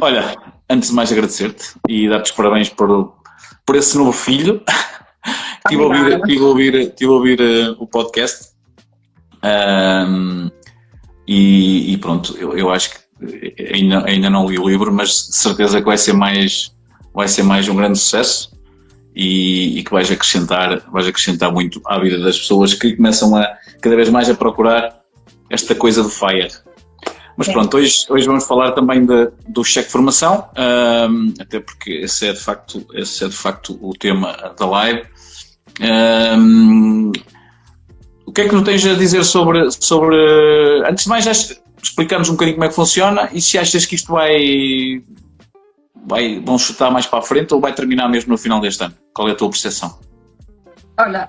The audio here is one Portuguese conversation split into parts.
Olha, antes de mais agradecer-te e dar-te os parabéns por esse novo filho. Estive a ouvir o podcast e pronto, eu acho que ainda não li o livro, mas de certeza que vai ser mais um grande sucesso e que vais acrescentar muito à vida das pessoas que começam cada vez mais a procurar esta coisa do FIRE. Mas pronto, hoje vamos falar também do cheque de formação, até porque esse é de facto o tema da live. O que é que tu tens a dizer sobre antes de mais, explicar-nos um bocadinho como é que funciona e se achas que isto vão chutar mais para a frente ou vai terminar mesmo no final deste ano? Qual é a tua percepção? Olha,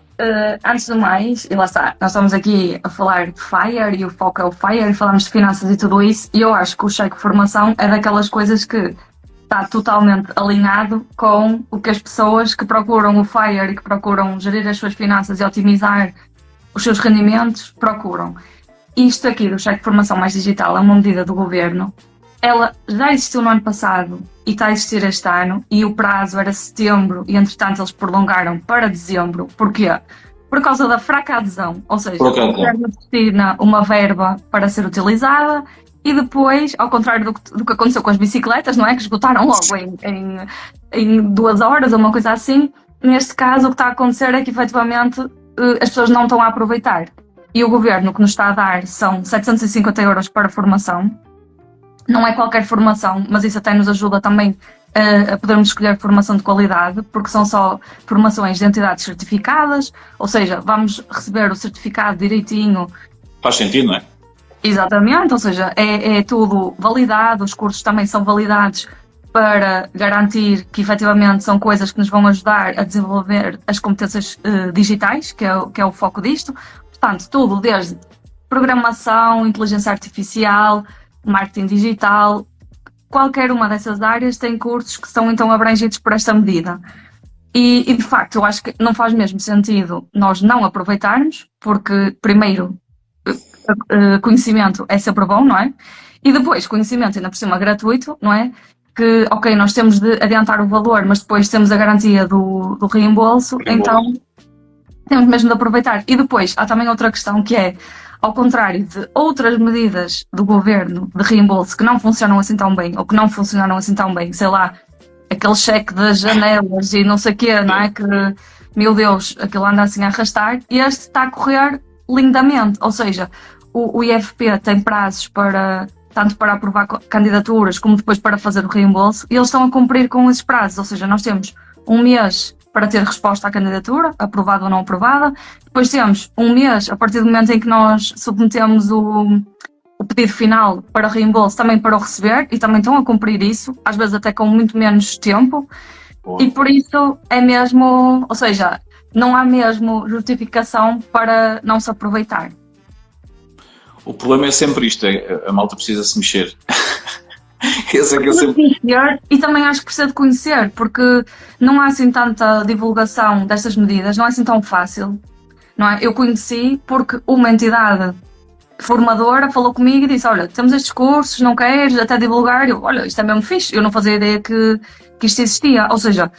antes de mais, e lá está, nós estamos aqui a falar de FIRE e o foco é o FIRE e falamos de finanças e tudo isso, e eu acho que o cheque de formação é daquelas coisas que está totalmente alinhado com o que as pessoas que procuram o FIRE e que procuram gerir as suas finanças e otimizar os seus rendimentos procuram. Isto aqui do cheque de formação mais digital é uma medida do governo. Ela já existiu no ano passado e está a existir este ano e o prazo era setembro e entretanto eles prolongaram para dezembro. Porquê? Por causa da fraca adesão, ou seja, o governo destina uma verba para ser utilizada e depois, ao contrário do que aconteceu com as bicicletas, não é? Que esgotaram logo em 2 horas ou uma coisa assim, neste caso o que está a acontecer é que efetivamente as pessoas não estão a aproveitar. E o governo que nos está a dar são 750 euros para formação. Não é qualquer formação, mas isso até nos ajuda também a podermos escolher formação de qualidade, porque são só formações de entidades certificadas, ou seja, vamos receber o certificado direitinho. Faz sentido, não é? Exatamente, ou seja, é tudo validado, os cursos também são validados para garantir que efetivamente são coisas que nos vão ajudar a desenvolver as competências digitais, que é o foco disto. Portanto, tudo desde programação, inteligência artificial, marketing digital, qualquer uma dessas áreas tem cursos que são então abrangidos por esta medida. E de facto, eu acho que não faz mesmo sentido nós não aproveitarmos, porque primeiro, conhecimento é sempre bom, não é? E depois, conhecimento ainda por cima gratuito, não é? Que, ok, nós temos de adiantar o valor, mas depois temos a garantia do reembolso, então temos mesmo de aproveitar. E depois, há também outra questão que é, ao contrário de outras medidas do governo de reembolso que não funcionam assim tão bem, ou que não funcionaram assim tão bem, sei lá, aquele cheque das janelas e não sei o quê, não é? Que, meu Deus, aquilo anda assim a arrastar, e este está a correr lindamente, ou seja, o IFP tem prazos tanto para aprovar candidaturas como depois para fazer o reembolso, e eles estão a cumprir com esses prazos, ou seja, nós temos 1 mês para ter resposta à candidatura, aprovada ou não aprovada. Depois temos 1 mês, a partir do momento em que nós submetemos o pedido final para reembolso, também para o receber, e também estão a cumprir isso, às vezes até com muito menos tempo. E por isso é mesmo, ou seja, não há mesmo justificação para não se aproveitar. O problema é sempre isto, a malta precisa se mexer. E também acho que precisa de conhecer, porque não há assim tanta divulgação destas medidas, não é assim tão fácil, não é? Eu conheci porque uma entidade formadora falou comigo e disse, olha, temos estes cursos, não queres até divulgar? Eu, olha, isto é mesmo fixe, eu não fazia ideia que isto existia, ou seja,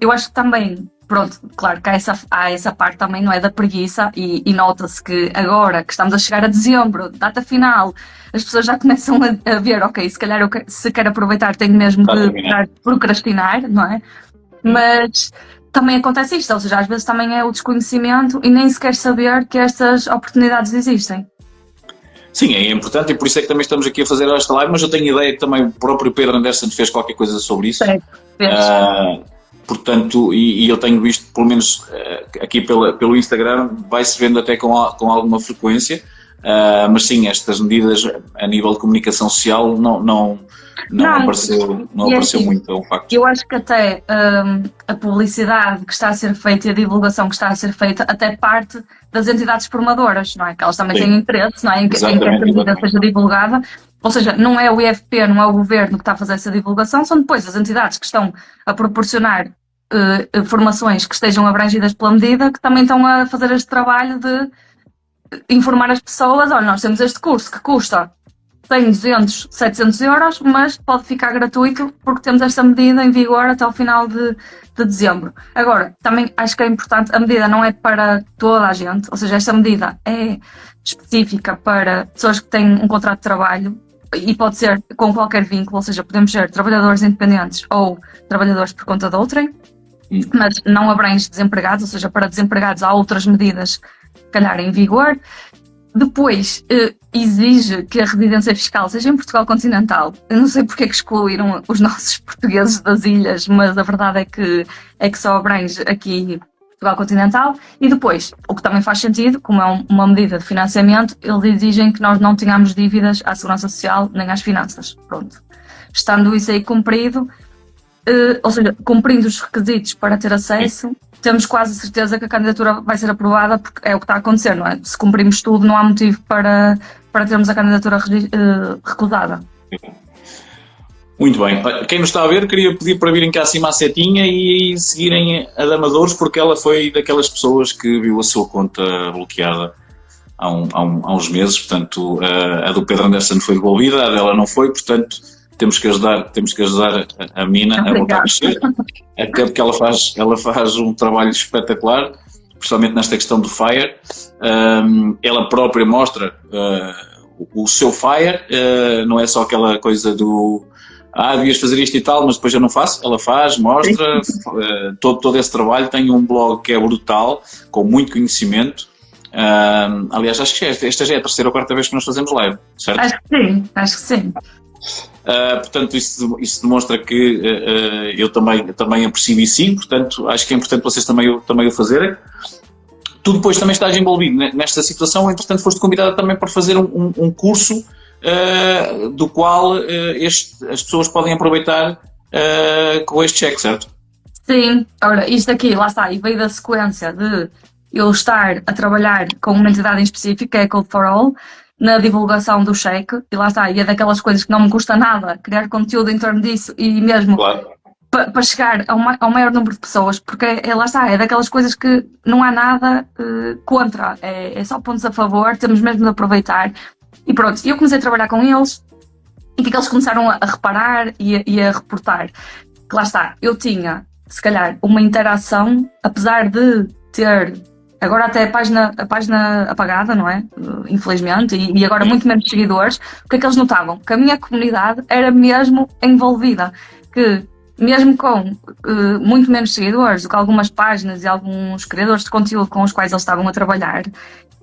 eu acho que também, pronto, claro que há essa parte também, não é, da preguiça, e nota-se que agora que estamos a chegar a dezembro, data final, as pessoas já começam a ver, ok, se calhar se quero aproveitar tenho mesmo de procrastinar, não é? Mas também acontece isto, ou seja, às vezes também é o desconhecimento e nem sequer saber que estas oportunidades existem. Sim, é importante e por isso é que também estamos aqui a fazer esta live, mas eu tenho ideia que também o próprio Pedro Anderson fez qualquer coisa sobre isso. Portanto, e eu tenho visto, pelo menos aqui pelo Instagram, vai-se vendo até com alguma frequência, mas sim, estas medidas a nível de comunicação social não apareceu assim, muito, é um facto. Eu acho que até a publicidade que está a ser feita e a divulgação que está a ser feita até parte das entidades formadoras, não é? Que elas também têm interesse, não é? Em que essa medida seja divulgada. Ou seja, não é o IFP, não é o governo que está a fazer essa divulgação, são depois as entidades que estão a proporcionar formações que estejam abrangidas pela medida, que também estão a fazer este trabalho de informar as pessoas, olha, nós temos este curso que custa 100, 200, 700 euros, mas pode ficar gratuito porque temos esta medida em vigor até ao final de dezembro. Agora, também acho que é importante, a medida não é para toda a gente, ou seja, esta medida é específica para pessoas que têm um contrato de trabalho e pode ser com qualquer vínculo, ou seja, podemos ser trabalhadores independentes ou trabalhadores por conta de outrem, mas não abrange desempregados, ou seja, para desempregados há outras medidas, se calhar, em vigor. Depois, exige que a residência fiscal seja em Portugal continental. Eu não sei porque é que excluíram os nossos portugueses das ilhas, mas a verdade é que só abrange aqui Portugal continental. E depois, o que também faz sentido, como é uma medida de financiamento, eles exigem que nós não tenhamos dívidas à Segurança Social nem às finanças. Pronto. Estando isso aí cumprido, ou seja, cumprindo os requisitos para ter acesso, temos quase certeza que a candidatura vai ser aprovada, porque é o que está a acontecer, não é? Se cumprimos tudo, não há motivo para termos a candidatura recusada. Muito bem. Quem nos está a ver, queria pedir para virem cá acima à setinha e seguirem a Dama de Ouros, porque ela foi daquelas pessoas que viu a sua conta bloqueada há uns meses. Portanto, a do Pedro Anderson foi devolvida, a dela não foi, portanto temos que ajudar a Mina a voltar a mexer, até porque ela faz um trabalho espetacular, principalmente nesta questão do FIRE. Ela própria mostra o seu FIRE, não é só aquela coisa do devias fazer isto e tal, mas depois eu não faço. Ela faz, mostra, todo esse trabalho. Tem um blog que é brutal, com muito conhecimento. Aliás, acho que esta já é a terceira ou quarta vez que nós fazemos live, certo? Acho que sim. Portanto, isso demonstra que eu também aprecio e sim, portanto, acho que é importante vocês também o fazerem. Tu depois também estás envolvido nesta situação, entretanto foste convidada também para fazer um curso do qual as pessoas podem aproveitar com este cheque, certo? Sim, ora, isto aqui, lá está, e veio da sequência de eu estar a trabalhar com uma entidade em específico, que é a Code for All, na divulgação do cheque, e lá está, e é daquelas coisas que não me custa nada criar conteúdo em torno disso e mesmo claro, para chegar ao maior número de pessoas, porque lá está, é daquelas coisas que não há nada contra, é só pontos a favor, temos mesmo de aproveitar. E pronto, eu comecei a trabalhar com eles e que eles começaram a reparar e a reportar. Que lá está, eu tinha, se calhar, uma interação, apesar de ter agora até a página apagada, não é? Infelizmente, e agora muito menos seguidores. O que é que eles notavam? Que a minha comunidade era mesmo envolvida, que mesmo com muito menos seguidores do que algumas páginas e alguns criadores de conteúdo com os quais eles estavam a trabalhar,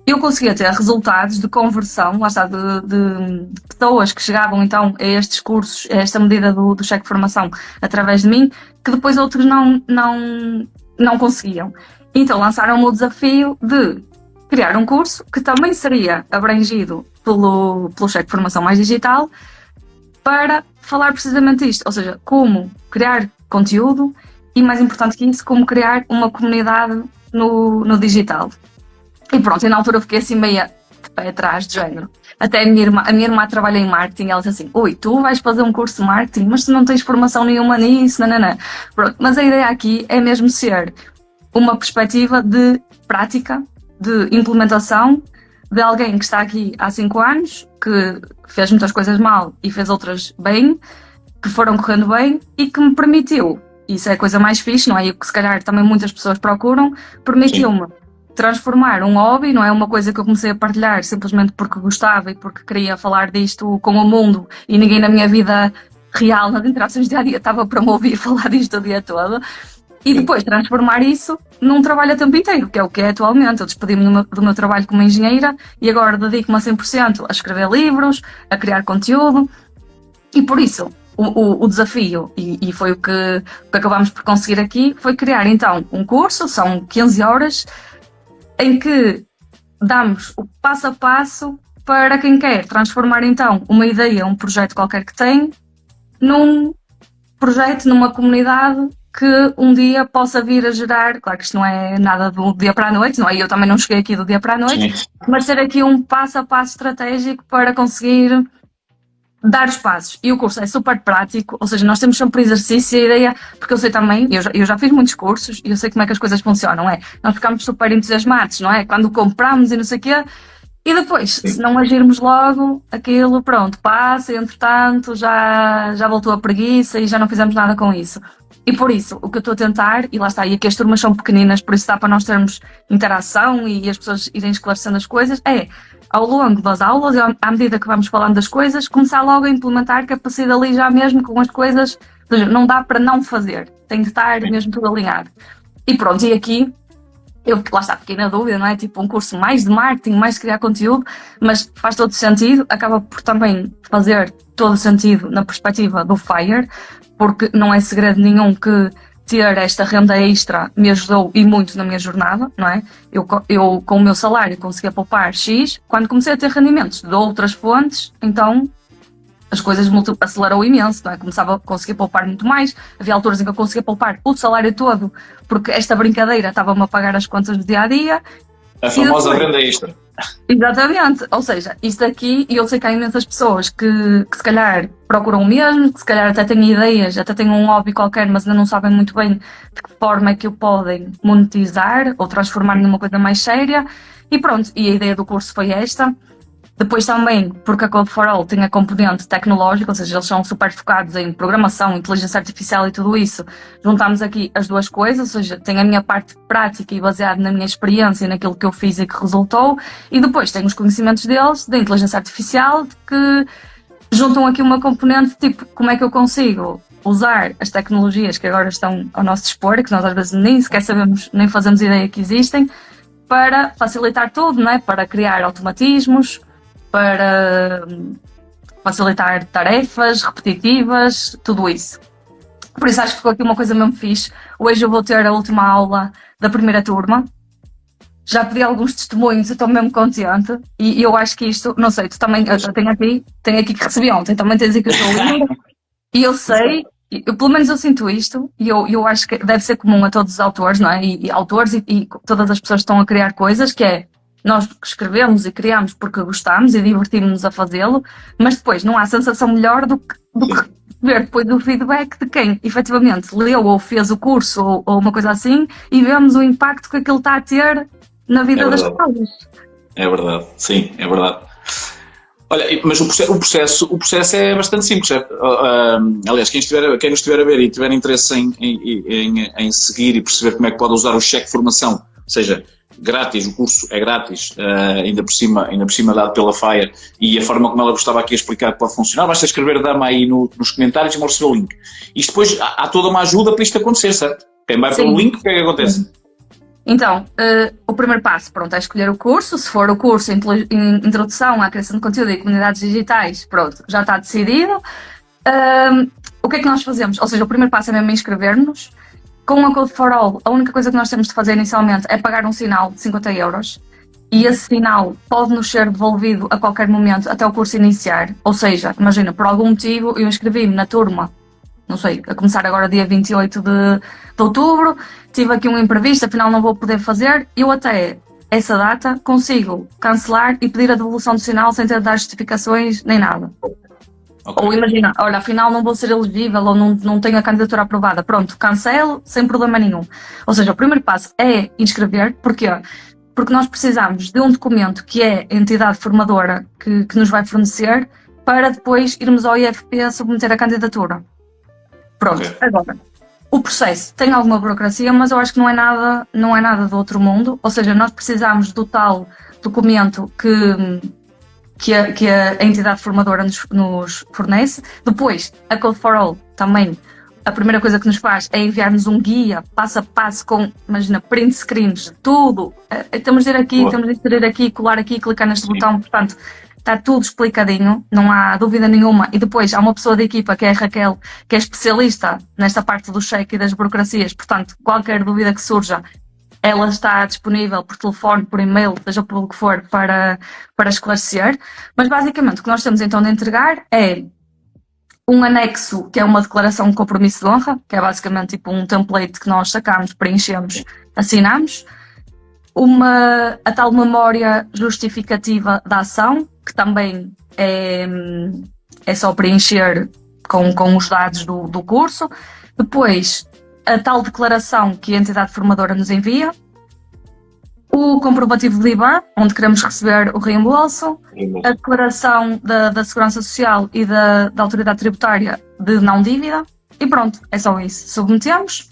eu conseguia ter resultados de conversão, lá está, de pessoas que chegavam então a estes cursos, a esta medida do cheque de formação através de mim, que depois outros não conseguiam. Então lançaram-me o desafio de criar um curso que também seria abrangido pelo cheque de formação mais digital, para falar precisamente isto, ou seja, como criar conteúdo e, mais importante que isso, como criar uma comunidade no digital. E pronto, e na altura eu fiquei assim meia de pé atrás, de género. Até a minha irmã trabalha em marketing, ela disse assim, ui, tu vais fazer um curso de marketing, mas tu não tens formação nenhuma nisso, nananã. Pronto, mas a ideia aqui é mesmo ser uma perspectiva de prática, de implementação, de alguém que está aqui há 5 anos, que fez muitas coisas mal e fez outras bem, que foram correndo bem e que me permitiu, isso é a coisa mais fixe, não é? E o que se calhar também muitas pessoas procuram, permitiu-me transformar um hobby, não é? Uma coisa que eu comecei a partilhar simplesmente porque gostava e porque queria falar disto com o mundo e ninguém na minha vida real, nas interações diárias, estava para me ouvir falar disto o dia todo. E depois transformar isso num trabalho a tempo inteiro, que é o que é atualmente. Eu despedi-me do meu trabalho como engenheira e agora dedico-me a 100% a escrever livros, a criar conteúdo. E por isso, o desafio, e foi o que acabámos por conseguir aqui, foi criar então um curso, são 15 horas, em que damos o passo a passo para quem quer transformar então uma ideia, um projeto qualquer que tem, num projeto, numa comunidade que um dia possa vir a gerar, claro que isto não é nada do dia para a noite, não é? Eu também não cheguei aqui do dia para a noite, sim, mas ter aqui um passo a passo estratégico para conseguir dar os passos. E o curso é super prático, ou seja, nós temos sempre exercício e a ideia, porque eu sei também, eu já fiz muitos cursos e eu sei como é que as coisas funcionam, não é? Nós ficamos super entusiasmados, não é? Quando compramos e não sei o quê, E depois, se não agirmos logo, aquilo, pronto, passa e entretanto já voltou a preguiça e já não fizemos nada com isso. E por isso, o que eu estou a tentar, e lá está, e aqui as turmas são pequeninas, por isso dá para nós termos interação e as pessoas irem esclarecendo as coisas, ao longo das aulas, à medida que vamos falando das coisas, começar logo a implementar, que é para sair dali já mesmo com as coisas, ou seja, não dá para não fazer, tem de estar mesmo tudo alinhado. E pronto, e aqui, eu lá está, fiquei na dúvida, não é? Tipo um curso mais de marketing, mais de criar conteúdo, mas faz todo sentido, acaba por também fazer todo sentido na perspectiva do FIRE, porque não é segredo nenhum que ter esta renda extra me ajudou e muito na minha jornada, não é? Eu com o meu salário conseguia poupar X, quando comecei a ter rendimentos de outras fontes, então as coisas acelerou imenso, não é? Começava a conseguir poupar muito mais, havia alturas em que eu conseguia poupar o salário todo, porque esta brincadeira estava-me a pagar as contas do dia-a-dia. A famosa renda extra. Exatamente, ou seja, isto aqui, e eu sei que há imensas pessoas que se calhar procuram o mesmo, que se calhar até têm ideias, até têm um hobby qualquer, mas ainda não sabem muito bem de que forma é que o podem monetizar ou transformar numa coisa mais séria, e pronto, e a ideia do curso foi esta. Depois também, porque a Code for All tem a componente tecnológica, ou seja, eles são super focados em programação, inteligência artificial e tudo isso. Juntámos aqui as duas coisas, ou seja, tem a minha parte prática e baseada na minha experiência e naquilo que eu fiz e que resultou, e depois tem os conhecimentos deles, da inteligência artificial, que juntam aqui uma componente tipo, como é que eu consigo usar as tecnologias que agora estão ao nosso dispor, que nós às vezes nem sequer sabemos, nem fazemos ideia que existem, para facilitar tudo, não é? Para criar automatismos, para facilitar tarefas repetitivas, tudo isso. Por isso acho que ficou aqui uma coisa mesmo fixe. Hoje eu vou ter a última aula da primeira turma. Já pedi alguns testemunhos, eu estou mesmo contente. E eu acho que isto, não sei, tu também, eu tenho aqui que recebi ontem, também tens aqui o teu livro. E eu sei, pelo menos eu sinto isto, e eu acho que deve ser comum a todos os autores, não é? E autores e todas as pessoas que estão a criar coisas, que é, nós escrevemos e criamos porque gostamos e divertimos-nos a fazê-lo, mas depois não há sensação melhor do que ver depois do feedback de quem efetivamente leu ou fez o curso ou uma coisa assim e vemos o impacto que aquilo está a ter na vida das pessoas. É verdade, sim, é verdade. Olha, mas o processo é bastante simples. Aliás, quem nos estiver a ver e tiver interesse em seguir e perceber como é que pode usar o cheque de formação, ou seja, grátis, o curso é grátis, ainda por cima dado pela FIRE, e a forma como ela gostava aqui a explicar que pode funcionar, basta escrever Dama aí nos comentários e mostrar o link. Isto depois há toda uma ajuda para isto acontecer, certo? Quem vai pelo link, o que é que acontece? Sim. Então, o primeiro passo, pronto, é escolher o curso. Se for o curso em Introdução à Criação de Conteúdo e Comunidades Digitais, pronto, já está decidido. O que é que nós fazemos? Ou seja, o primeiro passo é mesmo inscrever-nos. Com a Code for All, a única coisa que nós temos de fazer inicialmente é pagar um sinal de 50 euros e esse sinal pode-nos ser devolvido a qualquer momento até o curso iniciar. Ou seja, imagina, por algum motivo eu inscrevi-me na turma, não sei, a começar agora dia 28 de outubro, tive aqui um imprevisto, afinal não vou poder fazer, eu até essa data consigo cancelar e pedir a devolução do sinal sem ter de dar justificações nem nada. Okay. Ou imagina, olha, afinal não vou ser elegível ou não tenho a candidatura aprovada. Pronto, cancelo sem problema nenhum. Ou seja, o primeiro passo é inscrever. Porquê? Porque nós precisamos de um documento que é a entidade formadora que nos vai fornecer para depois irmos ao IFP submeter a candidatura. Pronto, okay. Agora, o processo tem alguma burocracia, mas eu acho que não é nada do outro mundo. Ou seja, nós precisamos do tal documento que a entidade formadora nos fornece. Depois, a Code for All também, a primeira coisa que nos faz é enviar-nos um guia passo a passo com, imagina, print screens, tudo. Temos de ir aqui, temos de inserir aqui, colar aqui, clicar neste botão, portanto, está tudo explicadinho, não há dúvida nenhuma. E depois há uma pessoa da equipa, que é a Raquel, que é especialista nesta parte do cheque e das burocracias, portanto, qualquer dúvida que surja, ela está disponível por telefone, por e-mail, seja pelo que for, para esclarecer. Mas basicamente o que nós temos então de entregar é um anexo, que é uma declaração de compromisso de honra, que é basicamente tipo um template que nós sacamos, preenchemos, assinamos. A tal memória justificativa da ação, que também é só preencher com os dados do curso. Depois, a tal declaração que a entidade formadora nos envia, o comprovativo de IBAN, onde queremos receber o reembolso, a declaração da Segurança Social e da Autoridade Tributária de não dívida, e pronto, é só isso. Submetemos.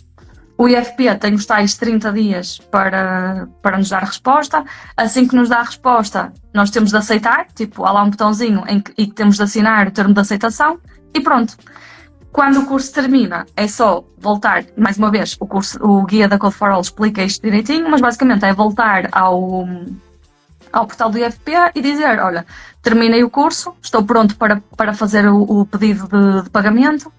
O IFP tem os tais 30 dias para nos dar resposta. Assim que nos dá a resposta, nós temos de aceitar, tipo, há lá um botãozinho e temos de assinar o termo de aceitação, e pronto. Quando o curso termina, é só voltar, mais uma vez, o guia da Code for All explica isto direitinho, mas basicamente é voltar ao portal do IFP e dizer, olha, terminei o curso, estou pronto para fazer o pedido de pagamento,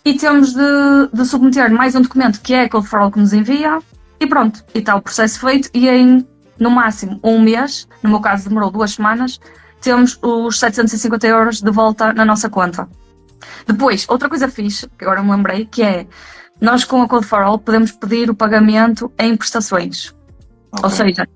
e temos de submeter mais um documento que é a Code for All que nos envia, e pronto, e está o processo feito, e em, no máximo, um mês, no meu caso demorou 2 semanas, temos os 750 euros de volta na nossa conta. Depois, outra coisa fixe, que agora me lembrei, que é, nós com a Code for All podemos pedir o pagamento em prestações. Okay. Ou seja,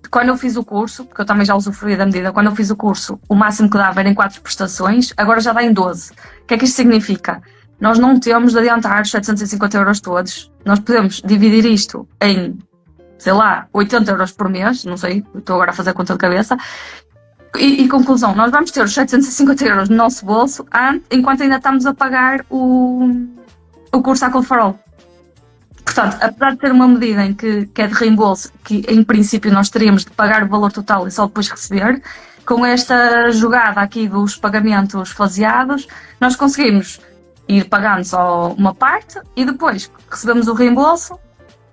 quando eu fiz o curso, porque eu também já usufruí da medida, quando eu fiz o curso, o máximo que dava era em 4 prestações, agora já dá em 12. O que é que isto significa? Nós não temos de adiantar os 750 euros todos. Nós podemos dividir isto em, sei lá, 80 euros por mês, não sei, estou agora a fazer a conta de cabeça. E conclusão, nós vamos ter os 750 euros no nosso bolso enquanto ainda estamos a pagar o curso à Code for All. Portanto, apesar de ter uma medida em que é de reembolso, que em princípio nós teríamos de pagar o valor total e só depois receber, com esta jogada aqui dos pagamentos faseados, nós conseguimos ir pagando só uma parte e depois recebemos o reembolso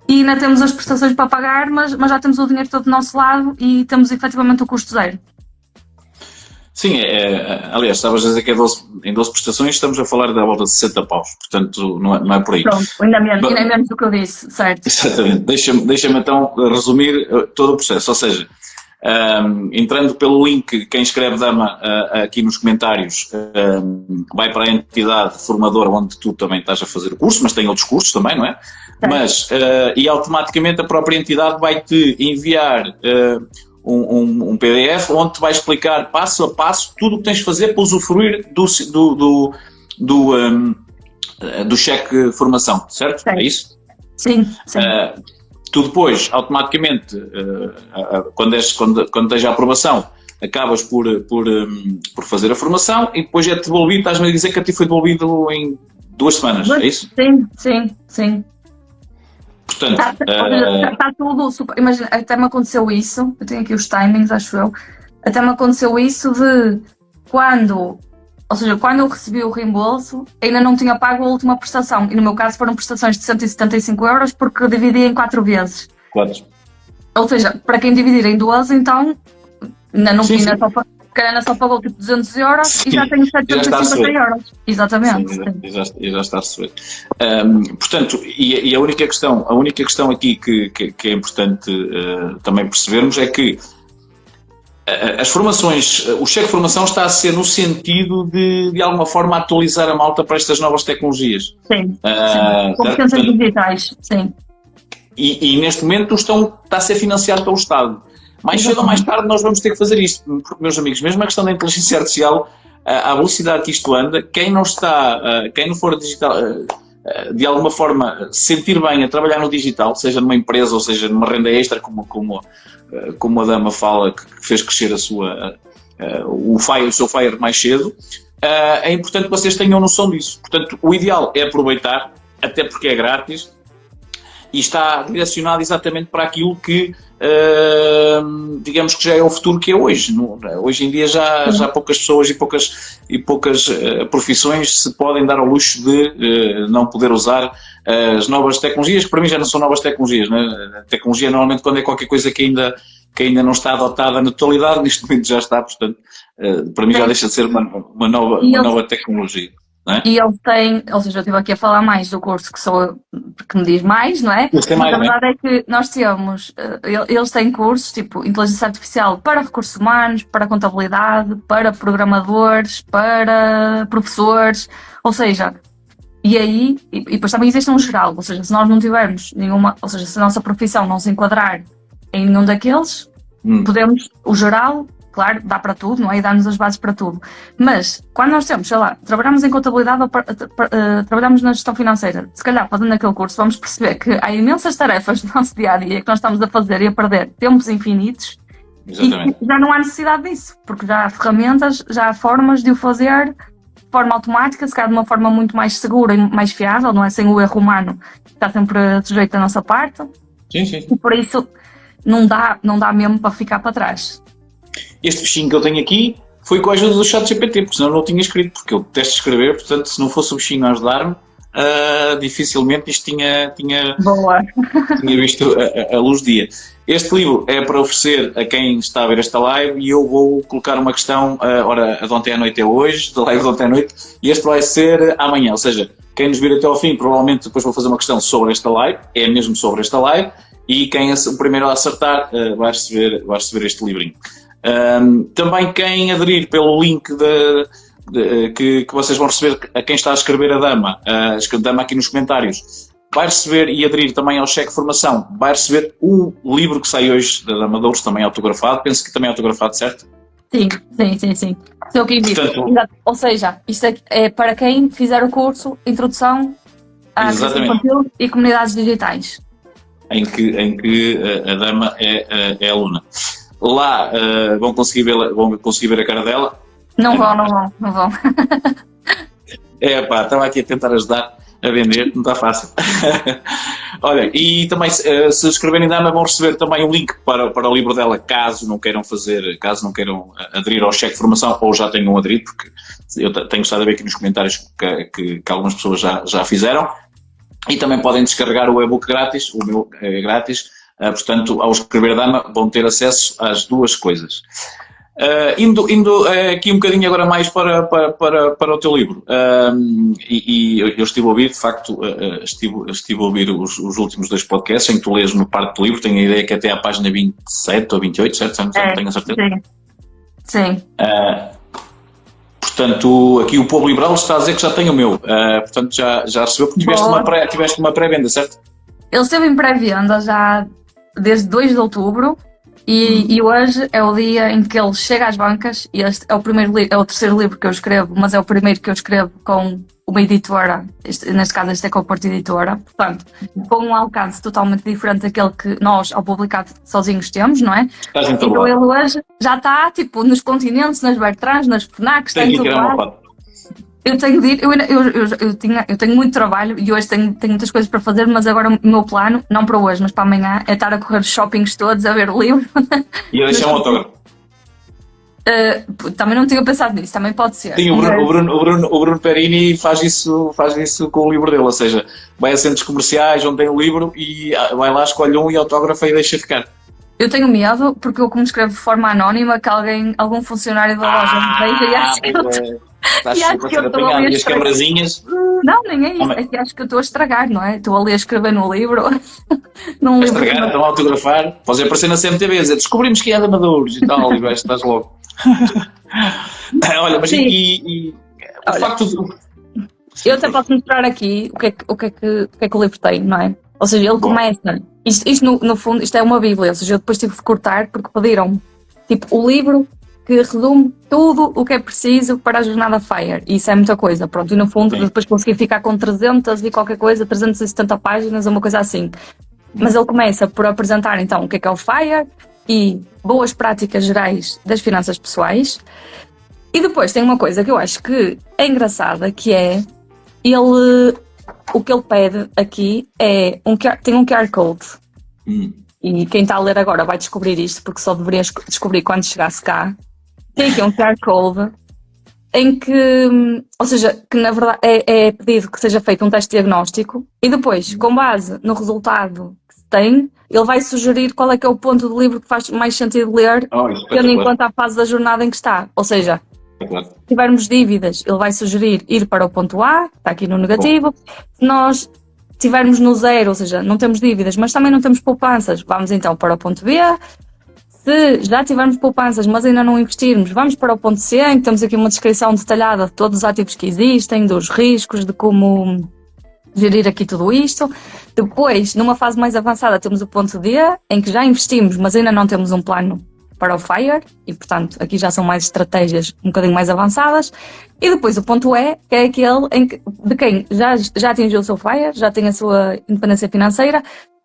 e ainda temos as prestações para pagar, mas já temos o dinheiro todo do nosso lado e temos efetivamente o custo zero. Sim, aliás, estavas a dizer que em 12 prestações estamos a falar da volta de 60 paus, portanto não é por aí. Pronto, ainda menos do que eu disse, certo? Exatamente. Deixa-me então resumir todo o processo, ou seja, entrando pelo link, quem escreve Dama aqui nos comentários vai para a entidade formadora onde tu também estás a fazer o curso, mas tem outros cursos também, não é? Certo. E automaticamente a própria entidade vai-te enviar um PDF onde te vai explicar passo a passo tudo o que tens de fazer para usufruir do cheque de formação, certo? É isso? Sim. Tu depois, automaticamente, quando tens a aprovação, acabas por fazer a formação e depois é devolvido, estás-me a dizer que a ti foi devolvido em 2 semanas, é isso? Sim. Portanto, está tudo super. Imagina, até me aconteceu isso, eu tenho aqui os timings, acho eu, até me aconteceu isso de quando eu recebi o reembolso, ainda não tinha pago a última prestação, e no meu caso foram prestações de 175 euros porque dividi em 4 vezes. 4. Ou seja, para quem dividir em 12, então, ainda só pagou tipo 200 euros sim, e já tenho 750 euros. Exatamente. Sim, e já está a receber. Portanto, e a única questão aqui que é importante também percebermos é que as formações, o cheque de formação está a ser no sentido de alguma forma atualizar a malta para estas novas tecnologias. Sim. Competências digitais, sim. E neste momento está a ser financiado pelo Estado. Mais cedo ou mais tarde nós vamos ter que fazer isto, porque, meus amigos, mesmo a questão da inteligência artificial, à velocidade que isto anda, quem não for digital, de alguma forma sentir bem a trabalhar no digital, seja numa empresa ou seja numa renda extra, como a Dama fala, que fez crescer o seu Fire mais cedo, é importante que vocês tenham noção disso. Portanto, o ideal é aproveitar, até porque é grátis, e está direcionado exatamente para aquilo que, digamos que já é o futuro que é hoje. Hoje em dia já poucas pessoas e poucas profissões se podem dar ao luxo de não poder usar as novas tecnologias, que para mim já não são novas tecnologias, né? A tecnologia normalmente quando é qualquer coisa que ainda não está adotada na totalidade, neste momento já está, portanto, para mim já deixa de ser uma nova tecnologia. É? E eles têm, ou seja, eu estive aqui a falar mais do curso que me diz mais, não é? Mas a verdade é que nós temos, eles têm cursos tipo inteligência artificial para recursos humanos, para contabilidade, para programadores, para professores, ou seja, e depois também existe um geral, ou seja, se nós não tivermos nenhuma, ou seja, se a nossa profissão não se enquadrar em nenhum daqueles, podemos, o geral, claro, dá para tudo, não é? E dá-nos as bases para tudo. Mas, quando nós temos, sei lá, trabalhamos em contabilidade ou trabalhamos na gestão financeira, se calhar, fazendo aquele curso, vamos perceber que há imensas tarefas do nosso dia-a-dia que nós estamos a fazer e a perder tempos infinitos. Exatamente. E já não há necessidade disso, porque já há ferramentas, já há formas de o fazer de forma automática, se calhar de uma forma muito mais segura e mais fiável, não é? Sem o erro humano que está sempre sujeito da nossa parte. Sim, sim. E por isso não dá mesmo para ficar para trás. Este bichinho que eu tenho aqui foi com a ajuda do ChatGPT, porque senão eu não tinha escrito, porque eu detesto escrever, portanto, se não fosse o bichinho a ajudar-me, dificilmente isto tinha visto a luz do dia. Este livro é para oferecer a quem está a ver esta live e eu vou colocar uma questão, a de ontem à noite é hoje, da live de ontem à noite, e este vai ser amanhã, ou seja, quem nos vir até ao fim, provavelmente depois vou fazer uma questão sobre esta live, é mesmo sobre esta live, e quem o primeiro a acertar vai receber este livrinho. Também quem aderir pelo link que vocês vão receber a quem está a escrever a dama aqui nos comentários, vai receber e aderir também ao cheque de formação, vai receber o livro que sai hoje da Dama de Ouros, também autografado, penso que também é autografado, certo? Sim. Sou quem vive. Ou seja, isto é para quem fizer o curso Introdução à Criação Infantil e Comunidades Digitais. Em que a dama é aluna. Lá vão conseguir ver a cara dela? Não vão. Estava aqui a tentar ajudar a vender, não está fácil. Olha, e também se escreverem dama vão receber também um link para o livro dela, caso não queiram aderir ao cheque de formação ou já tenham aderido, porque eu tenho gostado de ver aqui nos comentários que algumas pessoas já fizeram. E também podem descarregar o e-book grátis, o meu é grátis, portanto, ao escrever dama vão ter acesso às duas coisas. Indo aqui um bocadinho agora mais para o teu livro, e eu estive a ouvir, de facto, estive a ouvir os últimos 2 podcasts em que tu lês uma parte do livro, tenho a ideia que até à página 27 ou 28, certo? Não tenho a certeza. Sim. Portanto, aqui o Povo Liberal está a dizer que já tem o meu, portanto já recebeu, porque tiveste uma pré-venda, certo? Ele esteve em pré-venda já desde 2 de outubro. E hoje é o dia em que ele chega às bancas, e este é o terceiro livro que eu escrevo, mas é o primeiro que eu escrevo com uma editora, neste caso este é com a Porta Editora, portanto, com um alcance totalmente diferente daquele que nós, ao publicado sozinhos, temos, não é? Então ele hoje já está, tipo, nos Continentes, nas Bertrands, nas FNACs, está em todo lado. Eu tenho de ir, eu tenho muito trabalho e hoje tenho muitas coisas para fazer, mas agora o meu plano, não para hoje, mas para amanhã, é estar a correr os shoppings todos, a ver o livro. E a deixar um autógrafo. Também não tinha pensado nisso, também pode ser. Sim, o Bruno Perini faz isso com o livro dele, ou seja, vai a centros comerciais onde tem o livro e vai lá, escolhe um e autógrafa e deixa ficar. Eu tenho medo, porque eu como escrevo de forma anónima, que algum funcionário da loja me veja e acho que eu estou a ler. E as cabrazinhas? Não, nem é isso. É que acho que eu estou a estragar, não é? Estou a ler, escrever no livro. Não a estragar, estão a autografar. Podes aparecer na CMTV, dizer, descobrimos que é de Amadores e tal, e estás logo. Olha, mas o facto de... Eu até posso mostrar aqui o que é que o livro tem, não é? Ou seja, ele começa... Isto no fundo, isto é uma bíblia, ou seja, eu depois tive de cortar porque pediram, tipo, o livro que resume tudo o que é preciso para a jornada FIRE, e isso é muita coisa, pronto, e no fundo depois consegui ficar com 300 e qualquer coisa, 370 páginas, uma coisa assim. Mas ele começa por apresentar então o que é o FIRE e boas práticas gerais das finanças pessoais, e depois tem uma coisa que eu acho que é engraçada, que é, o que ele pede aqui é, tem um QR Code. E quem está a ler agora vai descobrir isto, porque só deverias descobrir quando chegasse cá. Tem aqui um QR Code em que, ou seja, que na verdade é pedido que seja feito um teste diagnóstico e depois, com base no resultado que se tem, ele vai sugerir qual é que é o ponto do livro que faz mais sentido ler, tendo em conta a fase da jornada em que está. Ou seja, se tivermos dívidas, ele vai sugerir ir para o ponto A, está aqui no negativo. Se nós tivermos no 0, ou seja, não temos dívidas, mas também não temos poupanças, vamos então para o ponto B. Se já tivermos poupanças, mas ainda não investirmos, vamos para o ponto C, em que temos aqui uma descrição detalhada de todos os ativos que existem, dos riscos, de como gerir aqui tudo isto. Depois, numa fase mais avançada, temos o ponto D, em que já investimos, mas ainda não temos um plano para o FIRE e, portanto, aqui já são mais estratégias um bocadinho mais avançadas. E depois o ponto E, que é aquele de quem já atingiu o seu FIRE, já tem a sua independência financeira,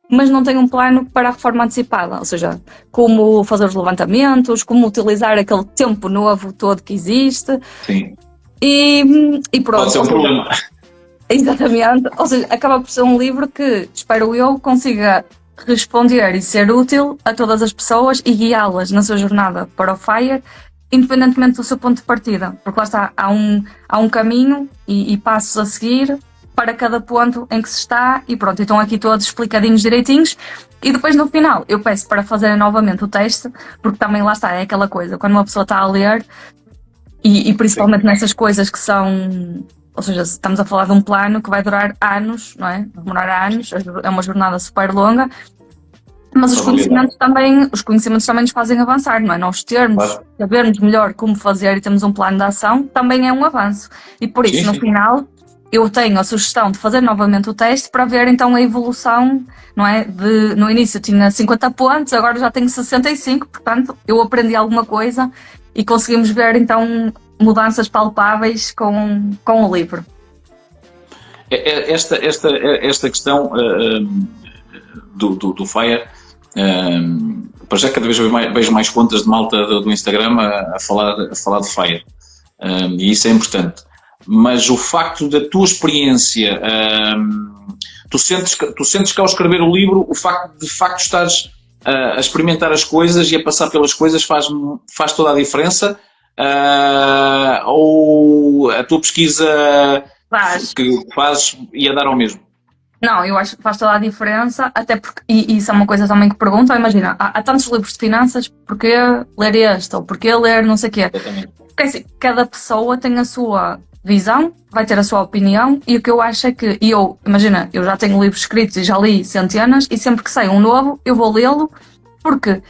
mas não tem um plano para a reforma antecipada, ou seja, como fazer os levantamentos, como utilizar aquele tempo novo todo que existe. Sim. E pronto. Pode ser um problema. Exatamente, ou seja, acaba por ser um livro que, espero eu, consiga responder e ser útil a todas as pessoas e guiá-las na sua jornada para o FIRE, independentemente do seu ponto de partida, porque lá está, há um caminho e passos a seguir para cada ponto em que se está e pronto, estão aqui todos explicadinhos direitinhos e depois no final eu peço para fazerem novamente o teste, porque também lá está, é aquela coisa, quando uma pessoa está a ler e principalmente nessas coisas que são... Ou seja, estamos a falar de um plano que vai durar anos, não é? Demorar anos, é uma jornada super longa, mas os conhecimentos também nos fazem avançar, não é? Nós termos, sabermos melhor como fazer e temos um plano de ação, também é um avanço. E por isso, no final, eu tenho a sugestão de fazer novamente o teste para ver então a evolução, não é? No início tinha 50 pontos, agora já tenho 65, portanto, eu aprendi alguma coisa e conseguimos ver então mudanças palpáveis com o livro. Esta questão do FIRE, para já cada vez vejo mais contas de malta do Instagram a falar de FIRE, e isso é importante. Mas o facto da tua experiência, tu sentes que ao escrever o livro, o facto de facto estares a experimentar as coisas e a passar pelas coisas faz toda a diferença? Ou a tua pesquisa que fazes ia dar ao mesmo? Não, eu acho que faz toda a diferença, até porque, e isso é uma coisa também que perguntam, imagina, há tantos livros de finanças, porquê ler este, ou porquê ler não sei o quê? Porque assim, cada pessoa tem a sua visão, vai ter a sua opinião, e o que eu acho é que, imagina, eu já tenho livros escritos e já li centenas, e sempre que sai um novo, eu vou lê-lo, porque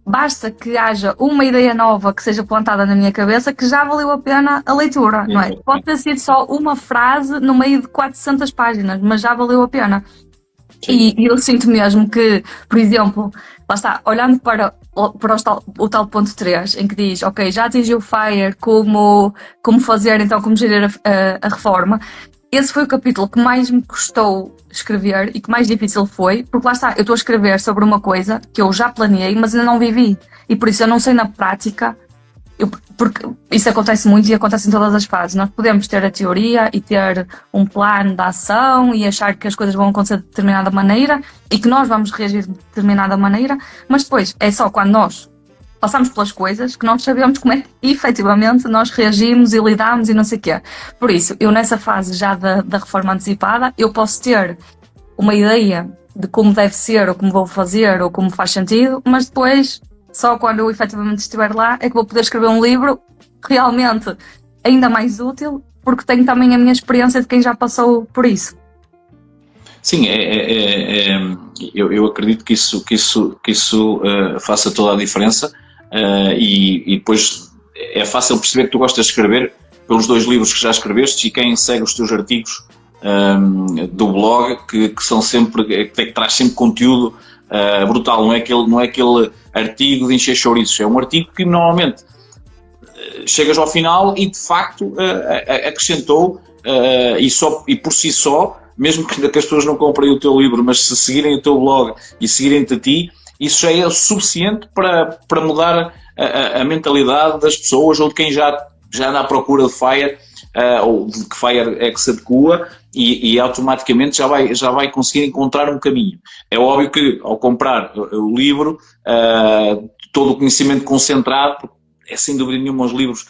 basta que haja uma ideia nova que seja plantada na minha cabeça que já valeu a pena a leitura, não é? Pode ter sido só uma frase no meio de 400 páginas, mas já valeu a pena. E eu sinto mesmo que, por exemplo, lá está, olhando para o tal ponto 3, em que diz, ok, já atingiu o FIRE, como fazer, então, como gerir a reforma. Esse foi o capítulo que mais me custou escrever e que mais difícil foi, porque lá está, eu estou a escrever sobre uma coisa que eu já planeei, mas ainda não vivi. E por isso eu não sei na prática, porque isso acontece muito e acontece em todas as fases. Nós podemos ter a teoria e ter um plano de ação e achar que as coisas vão acontecer de determinada maneira e que nós vamos reagir de determinada maneira, mas depois é só quando nós passamos pelas coisas que nós sabemos como é que efetivamente nós reagimos e lidamos e não sei o quê. Por isso, eu nessa fase já da reforma antecipada, eu posso ter uma ideia de como deve ser, ou como vou fazer, ou como faz sentido, mas depois, só quando eu efetivamente estiver lá, é que vou poder escrever um livro realmente ainda mais útil, porque tenho também a minha experiência de quem já passou por isso. Sim, eu acredito que isso faça toda a diferença. E depois é fácil perceber que tu gostas de escrever pelos 2 livros que já escreveste, e quem segue os teus artigos do blog que são sempre, que traz sempre conteúdo brutal, não é aquele artigo de encher chouriços, é um artigo que normalmente chegas ao final e de facto acrescentou e por si só, mesmo que as pessoas não comprem o teu livro, mas se seguirem o teu blog e seguirem-te a ti, isso já é suficiente para mudar a mentalidade das pessoas ou de quem já anda à procura de FIRE, ou de que FIRE é que se adequa, e automaticamente já vai conseguir encontrar um caminho. É óbvio que ao comprar o livro, todo o conhecimento concentrado, é sem dúvida nenhuma os livros,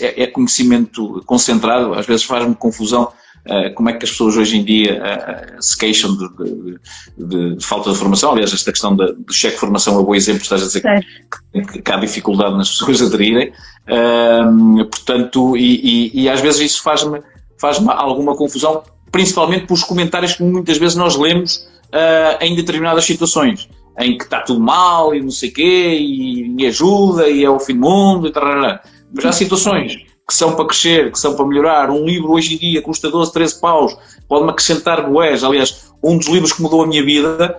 é conhecimento concentrado, às vezes faz-me confusão. Como é que as pessoas hoje em dia se queixam de falta de formação. Aliás, esta questão do cheque de formação é um bom exemplo, estás a dizer que há dificuldade nas pessoas aderirem, portanto, e às vezes isso faz-me alguma confusão, principalmente pelos comentários que muitas vezes nós lemos em determinadas situações, em que está tudo mal e não sei o quê, e ninguém ajuda, e é o fim do mundo, e tal. Mas há situações que são para crescer, que são para melhorar. Um livro hoje em dia custa 12, 13 paus, pode-me acrescentar bués. Aliás, um dos livros que mudou a minha vida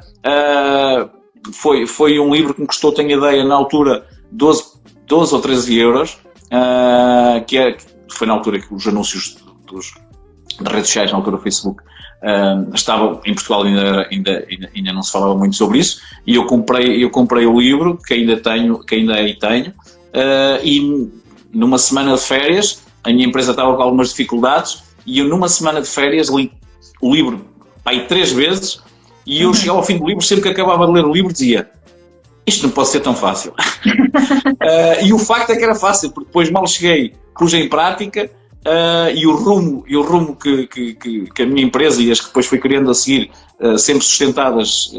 foi um livro que me custou, tenho ideia, na altura 12 ou 13 euros, que foi na altura que os anúncios das redes sociais, na altura do Facebook, estava em Portugal, ainda não se falava muito sobre isso, e eu comprei o livro, que ainda aí tenho, e numa semana de férias, a minha empresa estava com algumas dificuldades, e eu numa semana de férias li o livro aí 3 vezes, e eu chegava ao fim do livro, sempre que acabava de ler o livro dizia: isto não pode ser tão fácil. E o facto é que era fácil, porque depois mal cheguei, pus em prática, e o rumo que a minha empresa e as que depois fui criando a seguir, sempre sustentadas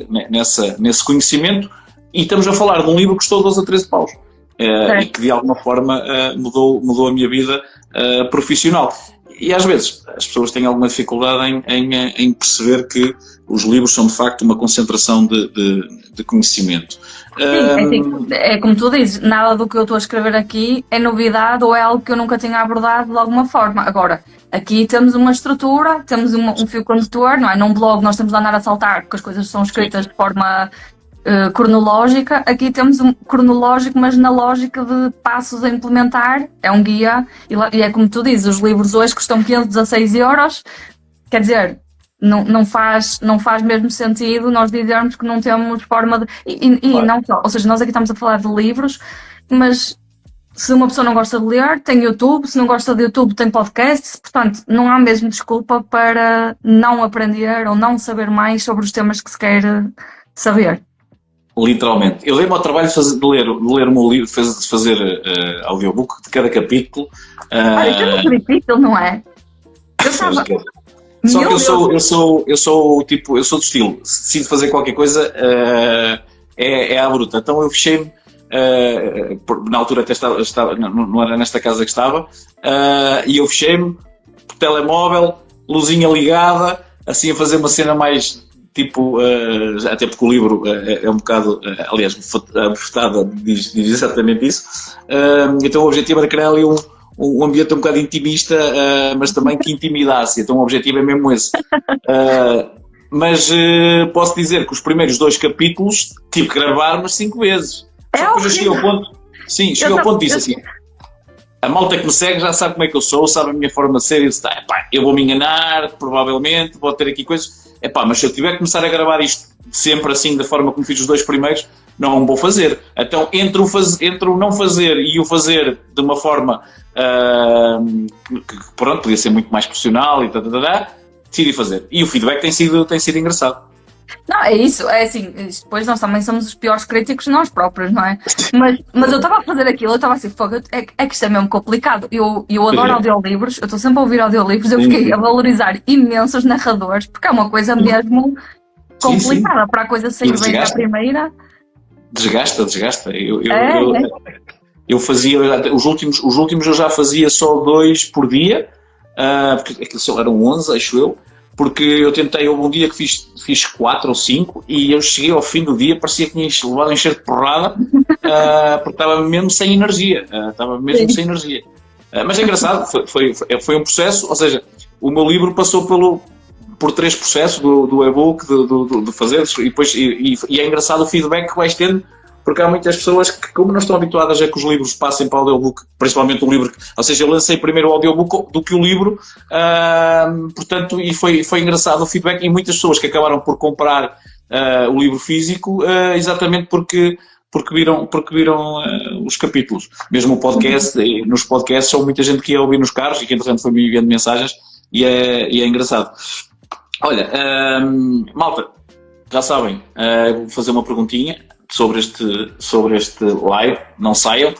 nesse conhecimento, e estamos a falar de um livro que custou 12 a 13 paus, e que de alguma forma mudou a minha vida profissional. E às vezes as pessoas têm alguma dificuldade em perceber que os livros são de facto uma concentração de conhecimento. Sim, é como tu dizes, nada do que eu estou a escrever aqui é novidade ou é algo que eu nunca tinha abordado de alguma forma. Agora, aqui temos uma estrutura, temos um fio condutor, não é? Num blog nós temos de andar a saltar porque as coisas são escritas de forma cronológica. Aqui temos um cronológico, mas na lógica de passos a implementar. É um guia e é como tu dizes, os livros hoje custam 15, 16 euros, quer dizer, não faz mesmo sentido nós dizermos que não temos forma de... Claro. Não só, ou seja, nós aqui estamos a falar de livros, mas se uma pessoa não gosta de ler, tem YouTube, se não gosta de YouTube, tem podcast, portanto, não há mesmo desculpa para não aprender ou não saber mais sobre os temas que se quer saber. Literalmente. Eu dei-me ao trabalho de ler o meu livro, de fazer audiobook de cada capítulo. Isso é muito difícil, não é? Eu estava... Só que eu sou do estilo, se decido fazer qualquer coisa, é à bruta. Então eu fechei-me, na altura até estava não era nesta casa que estava, e eu fechei-me por telemóvel, luzinha ligada, assim a fazer uma cena mais tipo, até porque o livro é um bocado, aliás, a bofetada diz exatamente isso, então o objetivo era criar ali um ambiente um bocado intimista, mas também que intimidasse, então o objetivo é mesmo esse. Mas posso dizer que os primeiros 2 capítulos tive que gravar umas 5 vezes. Só que eu cheguei ao ponto, cheguei ao ponto disso assim, a malta que me segue já sabe como é que eu sou, sabe a minha forma de ser, e disse, eu vou me enganar, provavelmente, vou ter aqui coisas, mas se eu tiver que começar a gravar isto sempre assim, da forma como fiz os 2 primeiros, não vou fazer. Então, entre o não fazer e o fazer de uma forma que pronto, podia ser muito mais profissional e decidi fazer. E o feedback tem sido engraçado. Não, é isso, é assim, depois nós também somos os piores críticos nós próprios, não é? Mas eu estava a fazer aquilo, eu estava assim, é que isto é mesmo complicado. Eu adoro audiolivros, eu estou sempre a ouvir audiolivros, eu fiquei a valorizar imenso os narradores, porque é uma coisa mesmo complicada para a coisa sair bem da primeira. Desgasta. Eu fazia, os últimos eu já fazia só 2 por dia, porque aquilo só eram 11, acho eu, porque eu tentei, houve um dia que fiz 4 ou 5 e eu cheguei ao fim do dia, parecia que tinha levado a encher de porrada, porque estava mesmo sem energia, mas é engraçado, foi um processo, ou seja, o meu livro passou por 3 processos do e-book, de fazer, e depois e é engraçado o feedback que vais tendo, porque há muitas pessoas que, como não estão habituadas a que os livros passem para o audiobook, principalmente o livro, ou seja, eu lancei primeiro o audiobook do que o livro, portanto, e foi engraçado o feedback, e muitas pessoas que acabaram por comprar o livro físico, exatamente porque viram os capítulos. Mesmo o podcast, nos podcasts, são muita gente que ia ouvir nos carros e que, entretanto, foi me enviando mensagens, e é engraçado. Olha, malta, já sabem, vou fazer uma perguntinha sobre este live, não saiam,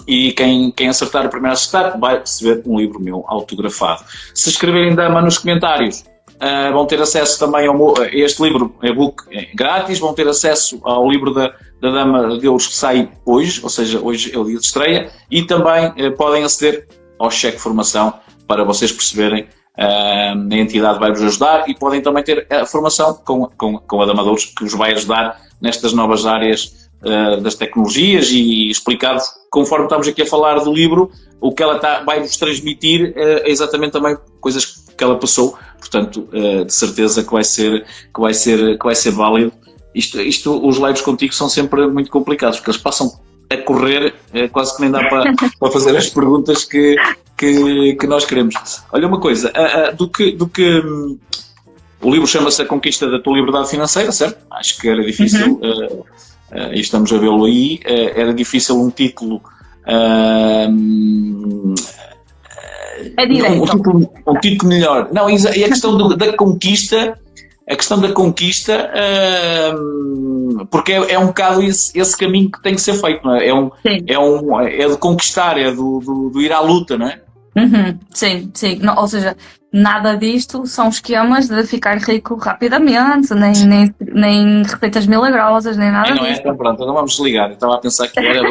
e quem acertar, o primeiro a acertar, vai receber um livro meu autografado. Se escreverem Dama nos comentários, vão ter acesso também a este livro, e-book grátis, vão ter acesso ao livro da Dama de Ouros que sai hoje, ou seja, hoje é o dia de estreia, e também podem aceder ao cheque de formação para vocês perceberem. A entidade vai-vos ajudar, e podem também ter a formação com a Dama de Ouros, que vos vai ajudar nestas novas áreas das tecnologias, e explicar-vos, conforme estamos aqui a falar do livro, o que ela vai-vos transmitir, é exatamente também coisas que ela passou, portanto, de certeza que vai ser válido, os lives contigo são sempre muito complicados, porque eles passam a correr, quase que nem dá para fazer as perguntas que nós queremos. Olha uma coisa, o livro chama-se A Conquista da Tua Liberdade Financeira, certo? Acho que era difícil, e estamos a vê-lo aí, era difícil um título... é direito. Um título melhor. Não, e a questão da conquista... A questão da conquista, porque é um bocado esse caminho que tem que ser feito, não é? É de conquistar, é do ir à luta, não é? Sim. Não, ou seja, nada disto são esquemas de ficar rico rapidamente, nem receitas milagrosas, nem nada não disso. Então pronto, não vamos desligar. Eu estava a pensar que era...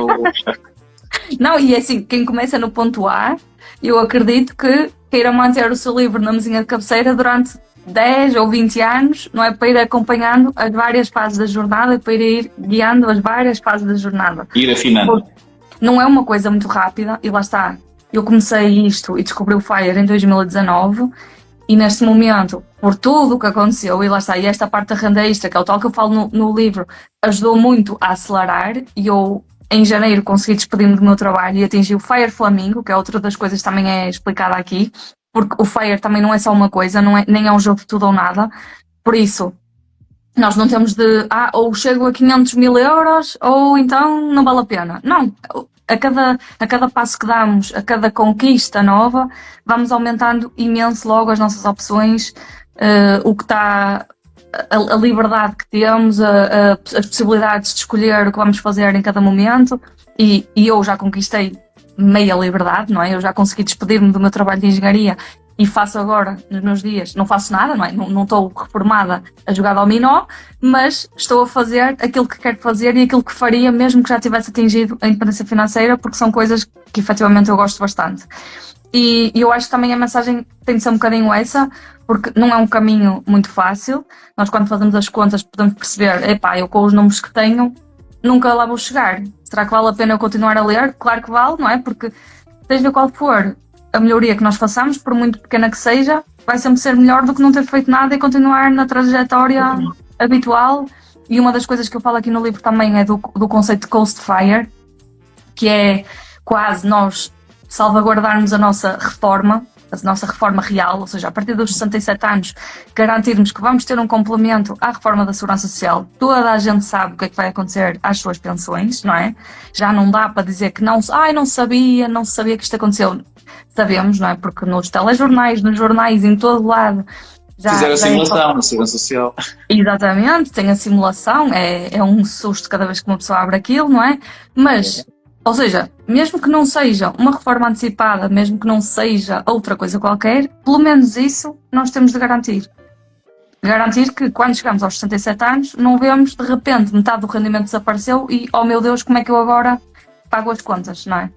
Não, e é assim, quem começa no ponto A, eu acredito que queira manter o seu livro na mesinha de cabeceira durante 10 ou 20 anos, não é? Para ir acompanhando as várias fases da jornada e para ir guiando as várias fases da jornada. Ir afinando. Não é uma coisa muito rápida, e lá está. Eu comecei isto e descobri o FIRE em 2019 e neste momento, por tudo o que aconteceu, e lá está, e esta parte da renda extra, que é o tal que eu falo no livro, ajudou muito a acelerar, e eu em janeiro consegui despedir-me do meu trabalho e atingi o FIRE Flamingo, que é outra das coisas que também é explicada aqui, porque o FIRE também não é só uma coisa, nem é um jogo de tudo ou nada. Por isso, nós não temos de, ou chego a 500 mil euros, ou então não vale a pena. Não, a cada passo que damos, a cada conquista nova, vamos aumentando imenso logo as nossas opções, o que está, a liberdade que temos, as possibilidades de escolher o que vamos fazer em cada momento, e eu já conquistei meia liberdade, não é? Eu já consegui despedir-me do meu trabalho de engenharia e faço agora, nos meus dias, não faço nada, não é? Não estou reformada a jogar dominó, mas estou a fazer aquilo que quero fazer e aquilo que faria mesmo que já tivesse atingido a independência financeira, porque são coisas que efetivamente eu gosto bastante. E eu acho que também a mensagem tem de ser um bocadinho essa, porque não é um caminho muito fácil. Nós, quando fazemos as contas, podemos perceber, eu com os números que tenho, nunca lá vou chegar. Será que vale a pena eu continuar a ler? Claro que vale, não é? Porque seja qual for a melhoria que nós façamos, por muito pequena que seja, vai sempre ser melhor do que não ter feito nada e continuar na trajetória habitual. E uma das coisas que eu falo aqui no livro também é do conceito de Coast Fire, que é quase nós salvaguardarmos a nossa reforma real, ou seja, a partir dos 67 anos, garantirmos que vamos ter um complemento à reforma da Segurança Social. Toda a gente sabe o que é que vai acontecer às suas pensões, não é? Já não dá para dizer que não sabia que isto aconteceu. Sabemos, não é? Porque nos telejornais, nos jornais, em todo lado, fizeram a simulação na Segurança Social. Exatamente, tem a simulação, é um susto cada vez que uma pessoa abre aquilo, não é? Mas... Ou seja, mesmo que não seja uma reforma antecipada, mesmo que não seja outra coisa qualquer, pelo menos isso nós temos de garantir. Garantir que quando chegamos aos 67 anos, não vemos de repente metade do rendimento desapareceu e, oh meu Deus, como é que eu agora pago as contas, não é?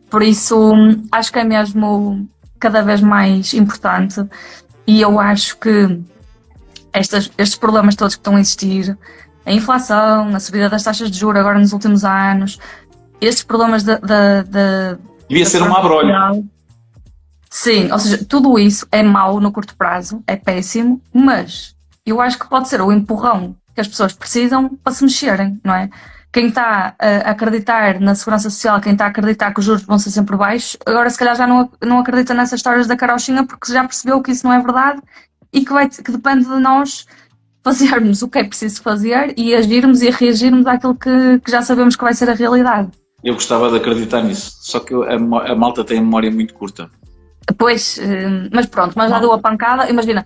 Por isso, acho que é mesmo cada vez mais importante, e eu acho que estes problemas todos que estão a existir, a inflação, a subida das taxas de juros agora nos últimos anos, estes problemas devia ser uma abrolha. Sim, ou seja, tudo isso é mau no curto prazo, é péssimo, mas eu acho que pode ser o empurrão que as pessoas precisam para se mexerem, não é? Quem está a acreditar na Segurança Social, quem está a acreditar que os juros vão ser sempre baixos, agora se calhar já não acredita nessas histórias da carochinha, porque já percebeu que isso não é verdade e que depende de nós fazermos o que é preciso fazer e agirmos e reagirmos àquilo que já sabemos que vai ser a realidade. Eu gostava de acreditar nisso, só que a malta tem a memória muito curta. Pois, mas pronto, mas já deu a pancada, imagina,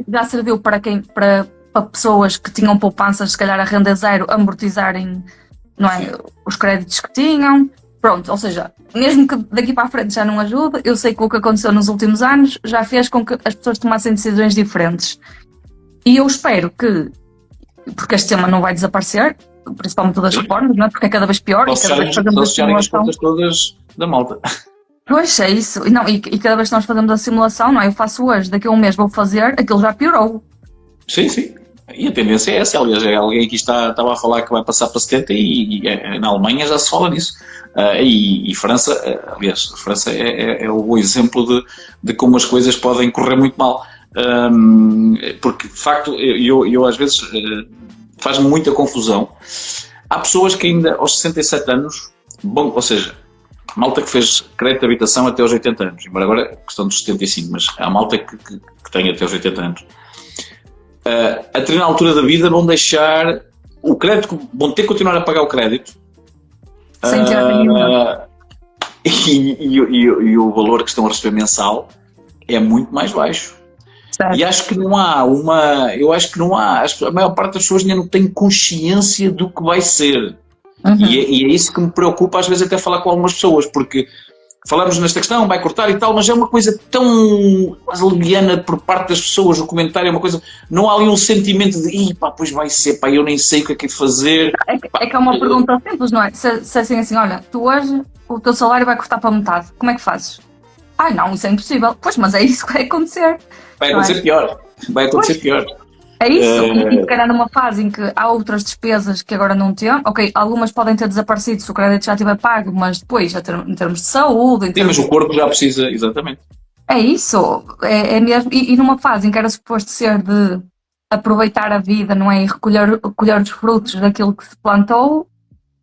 já serviu para pessoas que tinham poupanças, se calhar a renda zero, amortizarem, não é, os créditos que tinham. Pronto, ou seja, mesmo que daqui para a frente já não ajude, eu sei que o que aconteceu nos últimos anos já fez com que as pessoas tomassem decisões diferentes. E eu espero que, porque este tema não vai desaparecer, principalmente das reformas, não é? Porque é cada vez pior. Posso fecharem as contas todas da malta. Pois é isso, e cada vez que nós fazemos a simulação, não é? Eu faço hoje, daqui a um mês vou fazer, aquilo já piorou. Sim, e a tendência é essa. Aliás, alguém aqui estava a falar que vai passar para 70 e na Alemanha já se fala nisso. E França, aliás, a França é o exemplo de como as coisas podem correr muito mal. Porque, de facto, eu às vezes faz-me muita confusão. Há pessoas que ainda aos 67 anos, bom, ou seja, malta que fez crédito de habitação até aos 80 anos, embora agora é questão dos 75, mas há malta que tem até aos 80 anos. A determinada altura da vida vão deixar o crédito, vão ter que continuar a pagar o crédito. Sem ter nenhuma. E o valor que estão a receber mensal é muito mais baixo. Certo. E acho que não há a maior parte das pessoas ainda não tem consciência do que vai ser. Uhum. E é isso que me preocupa às vezes até falar com algumas pessoas, porque falamos nesta questão, vai cortar e tal, mas é uma coisa tão leviana por parte das pessoas, o comentário é uma coisa, não há ali um sentimento de, pois vai ser, eu nem sei o que é que fazer. É que é uma pergunta simples, não é? Se assim, olha, tu hoje o teu salário vai cortar para metade, como é que fazes? Não, isso é impossível. Pois, mas é isso que vai acontecer. Vai acontecer pior. Vai acontecer pior. É isso, e se calhar numa fase em que há outras despesas que agora não tem, ok, algumas podem ter desaparecido se o crédito já estiver pago, mas depois, em termos de saúde... Sim, mas o corpo já precisa, exatamente. É isso, é mesmo, e numa fase em que era suposto ser de aproveitar a vida, não é, e recolher os frutos daquilo que se plantou,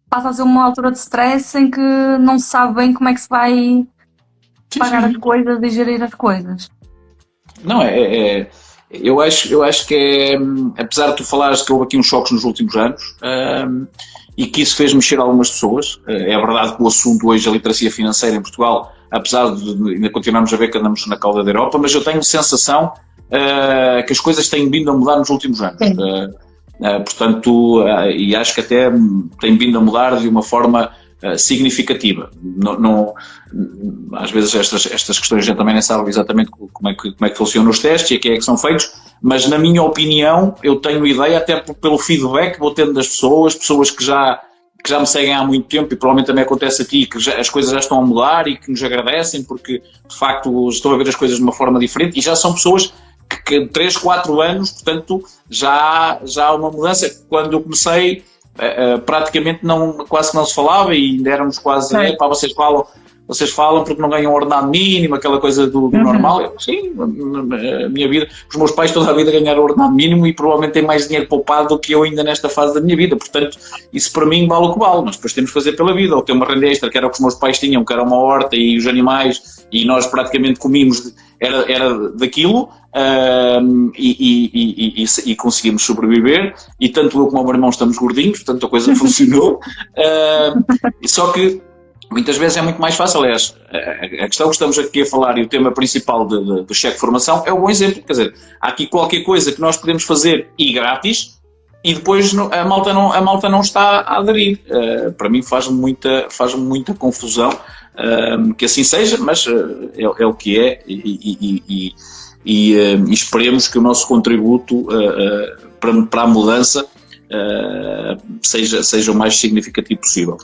passa a ser uma altura de stress em que não se sabe bem como é que se vai pagar as coisas e gerir as coisas. Não, eu acho que é, apesar de tu falares que houve aqui uns choques nos últimos anos e que isso fez mexer algumas pessoas, é verdade que o assunto hoje, a literacia financeira em Portugal, apesar de ainda continuarmos a ver que andamos na cauda da Europa, mas eu tenho sensação que as coisas têm vindo a mudar nos últimos anos. Portanto, e acho que até tem vindo a mudar de uma forma significativa. Às vezes estas questões a gente também nem sabe exatamente como é que funcionam os testes e a quem é que são feitos, mas na minha opinião eu tenho ideia, até pelo feedback que vou tendo das pessoas que já me seguem há muito tempo, e provavelmente também acontece a ti, que as coisas já estão a mudar e que nos agradecem porque de facto estão a ver as coisas de uma forma diferente, e já são pessoas que 3, 4 anos, portanto já há uma mudança. Quando eu comecei praticamente quase que não se falava, e ainda éramos quase, vocês falam porque não ganham ordenado mínimo, aquela coisa do normal. Sim, a minha vida, os meus pais toda a vida ganharam ordenado mínimo e provavelmente têm mais dinheiro poupado do que eu ainda nesta fase da minha vida, portanto isso para mim vale o que vale, mas depois temos que fazer pela vida, ou ter uma renda extra, que era o que os meus pais tinham, que era uma horta e os animais, e nós praticamente comíamos, era daquilo, e conseguimos sobreviver, e tanto eu como o meu irmão estamos gordinhos, portanto a coisa funcionou, só que muitas vezes é muito mais fácil. Aliás, a questão que estamos aqui a falar e o tema principal do cheque de formação é um bom exemplo. Quer dizer, há aqui qualquer coisa que nós podemos fazer e grátis, e depois a malta não está a aderir. Para mim faz-me muita confusão que assim seja, mas é o que é, e esperemos que o nosso contributo para a mudança seja o mais significativo possível.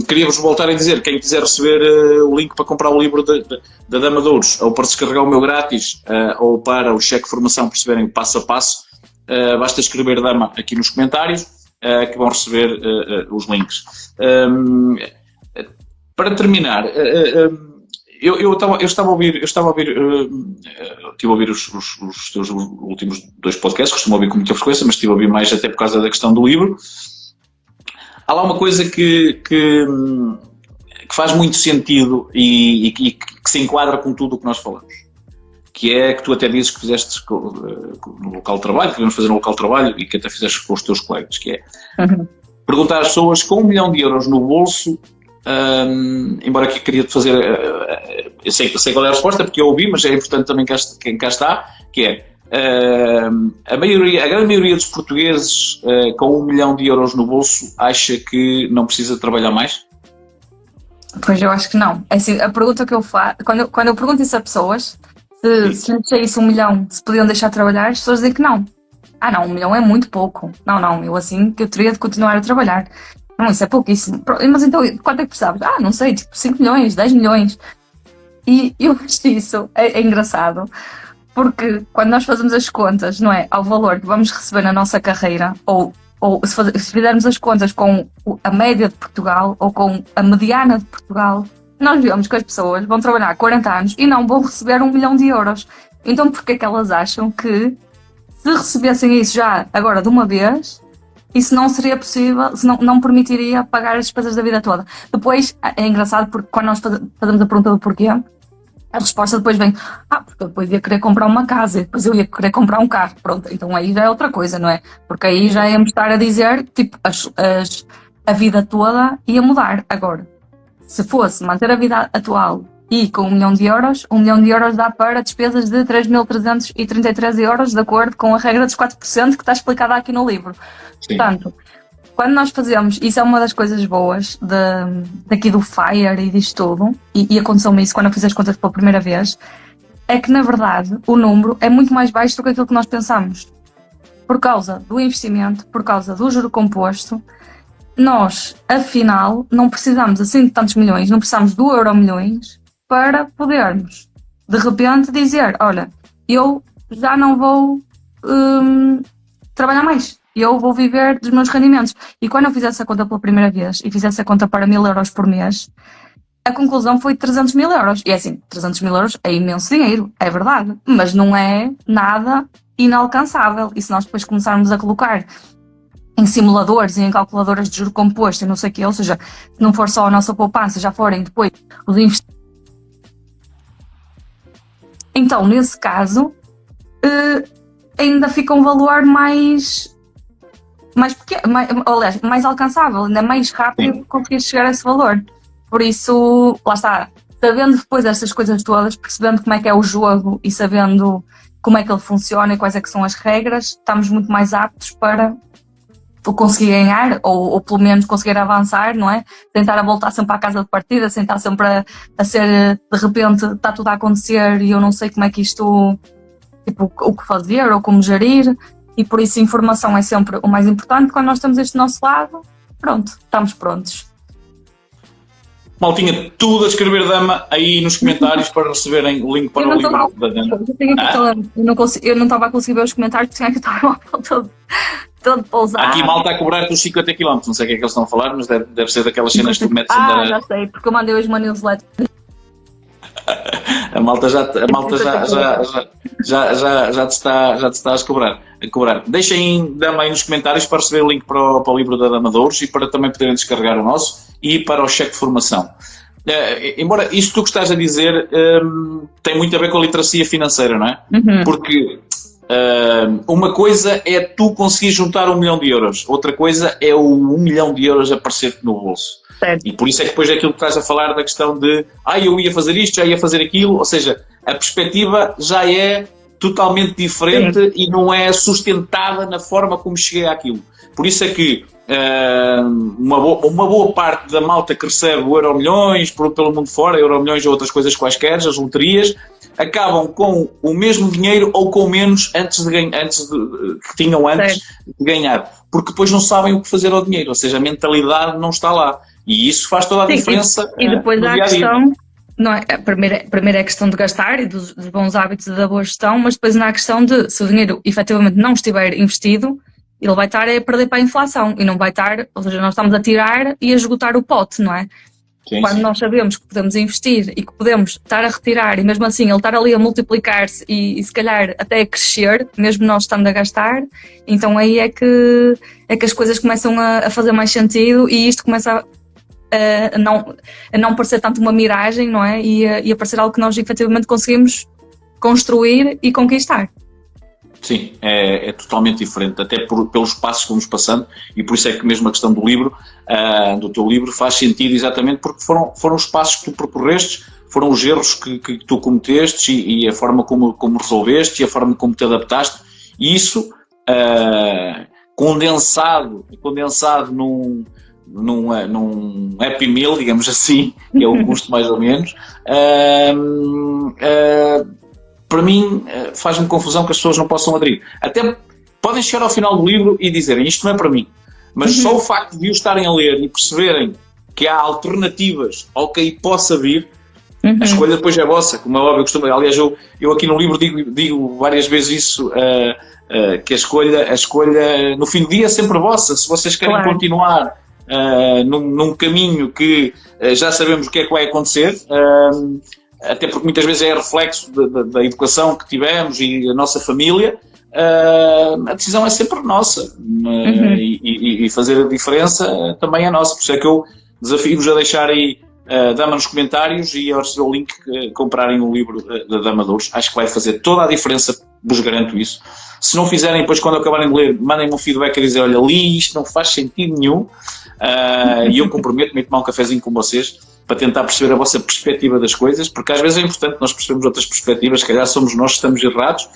Queria-vos voltar a dizer, quem quiser receber o link para comprar o livro da Dama de Ouros, ou para descarregar o meu grátis, ou para o cheque de formação, perceberem passo a passo, basta escrever Dama aqui nos comentários, que vão receber os links. Para terminar, eu estava a ouvir os teus últimos 2 podcasts, costumo ouvir com muita frequência, mas estive a ouvir mais até por causa da questão do livro. Há lá uma coisa que faz muito sentido e que se enquadra com tudo o que nós falamos, que é que tu até dizes que fizeste no local de trabalho, que devemos fazer no local de trabalho, e que até fizeste com os teus colegas, que é perguntar às pessoas com 1 milhão de euros no bolso, embora que queria fazer, eu sei qual é a resposta porque eu ouvi, mas é importante também quem cá está, que é a grande maioria dos portugueses com 1 milhão de euros no bolso acha que não precisa trabalhar mais? Pois eu acho que não. É assim, a pergunta que eu faço, quando eu pergunto isso a pessoas, se lhes saísse 1 milhão, se podiam deixar de trabalhar, as pessoas dizem que não. Não, 1 milhão é muito pouco. Não, eu assim que eu teria de continuar a trabalhar. Não, isso é pouquíssimo. Mas então, quanto é que precisavas? Não sei, tipo 5 milhões, 10 milhões. E eu acho isso é engraçado. Porque quando nós fazemos as contas, não é, ao valor que vamos receber na nossa carreira, ou se fizermos as contas com a média de Portugal ou com a mediana de Portugal, nós vemos que as pessoas vão trabalhar 40 anos e não vão receber 1 milhão de euros. Então porquê é que elas acham que se recebessem isso já agora de uma vez, isso não seria possível, se não permitiria pagar as despesas da vida toda. Depois, é engraçado porque quando nós fazemos a pergunta do porquê, a resposta depois vem, porque eu depois ia querer comprar uma casa, depois eu ia querer comprar um carro. Pronto, então aí já é outra coisa, não é? Porque aí já íamos estar a dizer, tipo, a vida toda ia mudar. Agora, se fosse manter a vida atual e com 1 milhão de euros, 1 milhão de euros dá para despesas de 3.333 euros, de acordo com a regra dos 4% que está explicada aqui no livro. Sim. Portanto, quando nós fazemos, isso é uma das coisas boas daqui do FIRE e disto tudo, e aconteceu-me isso quando eu fiz as contas pela primeira vez, é que na verdade o número é muito mais baixo do que aquilo que nós pensamos. Por causa do investimento, por causa do juro composto, nós, afinal, não precisamos assim de tantos milhões, não precisamos do euro milhões para podermos, de repente, dizer, olha, eu já não vou trabalhar mais. Eu vou viver dos meus rendimentos. E quando eu fizesse a conta pela primeira vez e fizesse a conta para 1.000 euros por mês, a conclusão foi 300 mil euros. E é assim, 300 mil euros é imenso dinheiro, é verdade, mas não é nada inalcançável. E se nós depois começarmos a colocar em simuladores e em calculadoras de juro composto e não sei o quê, ou seja, se não for só a nossa poupança, já forem depois os investimentos. Então, nesse caso, ainda fica um valor mais pequeno, mais alcançável, ainda mais rápido conseguir chegar a esse valor. Por isso, lá está, sabendo depois destas coisas todas, percebendo como é que é o jogo e sabendo como é que ele funciona e quais é que são as regras, estamos muito mais aptos para conseguir ganhar, ou pelo menos conseguir avançar, não é? Tentar a voltar sempre à casa de partida, sem estar sempre a ser, de repente, está tudo a acontecer e eu não sei como é que isto, tipo, o que fazer ou como gerir. E por isso a informação é sempre o mais importante. Quando nós temos este nosso lado, pronto, estamos prontos. Maltinha, tudo a escrever dama aí nos comentários para receberem o link para o livro da Dama. Eu não estava a conseguir ver os comentários, tinha que estar todo pousado. Aqui malta a cobrar-te os 50 km, não sei o que é que eles estão a falar, mas deve ser daquelas cenas que tu metes a... já sei, porque eu mandei hoje uma newsletter. A malta já te está a cobrar. Deixem Dama aí nos comentários para receber o link para o livro da Dama de Ouros e para também poderem descarregar o nosso e para o cheque de formação. Embora isto que tu estás a dizer tem muito a ver com a literacia financeira, não é? Uhum. Porque uma coisa é tu conseguir juntar 1 milhão de euros, outra coisa é o 1 milhão de euros aparecer-te no bolso. Certo. E por isso é que depois é aquilo que estás a falar da questão de eu ia fazer isto, já ia fazer aquilo, ou seja, a perspectiva já é totalmente diferente. Sim. E não é sustentada na forma como cheguei àquilo. Por isso é que uma boa parte da malta que recebe o Euromilhões, pelo mundo fora, Euromilhões ou outras coisas quaisquer, as loterias, acabam com o mesmo dinheiro ou com menos que tinham antes de ganhar. Porque depois não sabem o que fazer ao dinheiro, ou seja, a mentalidade não está lá. E isso faz toda a diferença. E depois há a questão, não é? Primeiro é a questão de gastar e dos bons hábitos e da boa gestão, mas depois não há a questão de, se o dinheiro efetivamente não estiver investido, ele vai estar a perder para a inflação e não vai estar, ou seja, nós estamos a tirar e a esgotar o pote, não é? Sim, quando nós sabemos que podemos investir e que podemos estar a retirar e mesmo assim ele estar ali a multiplicar-se e se calhar até a crescer, mesmo nós estando a gastar, então aí é que as coisas começam a fazer mais sentido e isto começa a não parecer tanto uma miragem, não é? E a parecer algo que nós efetivamente conseguimos construir e conquistar. Sim, é totalmente diferente, até pelos passos que vamos passando, e por isso é que mesmo a questão do livro, do teu livro, faz sentido exatamente porque foram os passos que tu percorreste, foram os erros que tu cometeste e a forma como resolveste e a forma como te adaptaste, e isso condensado num Happy Meal, digamos assim, que é o custo mais ou menos, para mim faz-me confusão que as pessoas não possam aderir. Até podem chegar ao final do livro e dizerem isto não é para mim, mas só o facto de o estarem a ler e perceberem que há alternativas ao que aí possa vir, a escolha depois é vossa, como é óbvio, aliás eu aqui no livro digo várias vezes isso, que a escolha no fim do dia é sempre vossa. Se vocês querem continuar num caminho que já sabemos o que é que vai acontecer, até porque muitas vezes é reflexo da educação que tivemos e a nossa família, a decisão é sempre nossa. E fazer a diferença também é nossa. Por isso é que eu desafio-vos a deixarem Dama nos comentários e ao receber o link comprarem o livro da Dama de Ouros. Acho que vai fazer toda a diferença, vos garanto isso. Se não fizerem, depois quando acabarem de ler, mandem-me um feedback a dizer, olha, li isto, não faz sentido nenhum, e eu comprometo-me a tomar um cafezinho com vocês para tentar perceber a vossa perspectiva das coisas, porque às vezes é importante nós percebermos outras perspectivas, se calhar somos nós que estamos errados,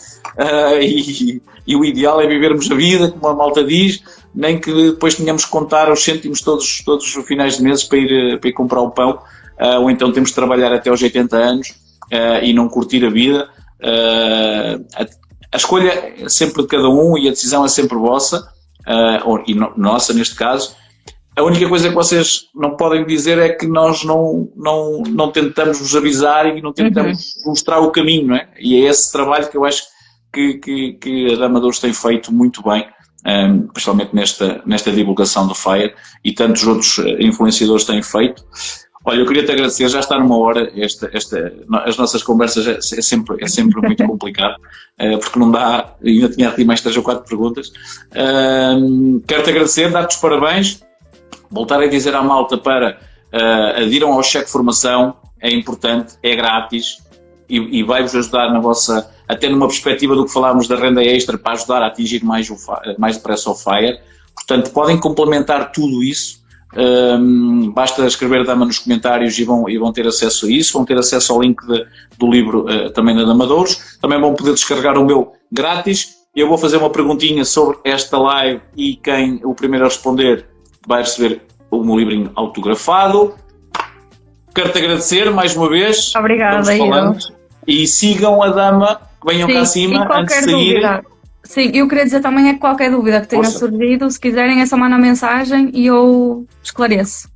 e o ideal é vivermos a vida, como a malta diz, nem que depois tenhamos que contar os cêntimos todos os finais de meses para ir comprar o pão, ou então temos de trabalhar até aos 80 anos e não curtir a vida. A escolha é sempre de cada um e a decisão é sempre vossa, e nossa neste caso. A única coisa que vocês não podem dizer é que nós não tentamos vos avisar e não tentamos mostrar o caminho, não é? E é esse trabalho que eu acho que a Dama de Ouros tem feito muito bem, principalmente nesta divulgação do FIRE, e tantos outros influenciadores têm feito. Olha, eu queria te agradecer, já está numa hora, as nossas conversas é sempre muito complicado, porque não dá, ainda tinha aqui mais 3 ou 4 perguntas. Quero-te agradecer, dar-te os parabéns, voltar a dizer à malta para adiram ao cheque de formação, é importante, é grátis e vai-vos ajudar até numa perspectiva do que falámos da renda extra, para ajudar a atingir mais depressa o FIRE. Portanto, podem complementar tudo isso. Basta escrever Dama nos comentários e vão ter acesso a isso, vão ter acesso ao link do livro também da Dama de Ouros, também vão poder descarregar o meu grátis. Eu vou fazer uma perguntinha sobre esta live e quem o primeiro a responder vai receber o meu livrinho autografado. Quero-te agradecer mais uma vez. Obrigada, e sigam a Dama, venham cá acima antes de sair. Sim, eu queria dizer também é que qualquer dúvida que tenha surgido, se quiserem é só mandar mensagem e eu esclareço.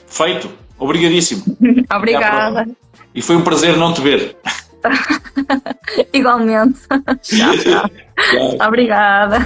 Feito. Obrigadíssimo. Obrigada. E foi um prazer não te ver. Igualmente. Tchau. Obrigada.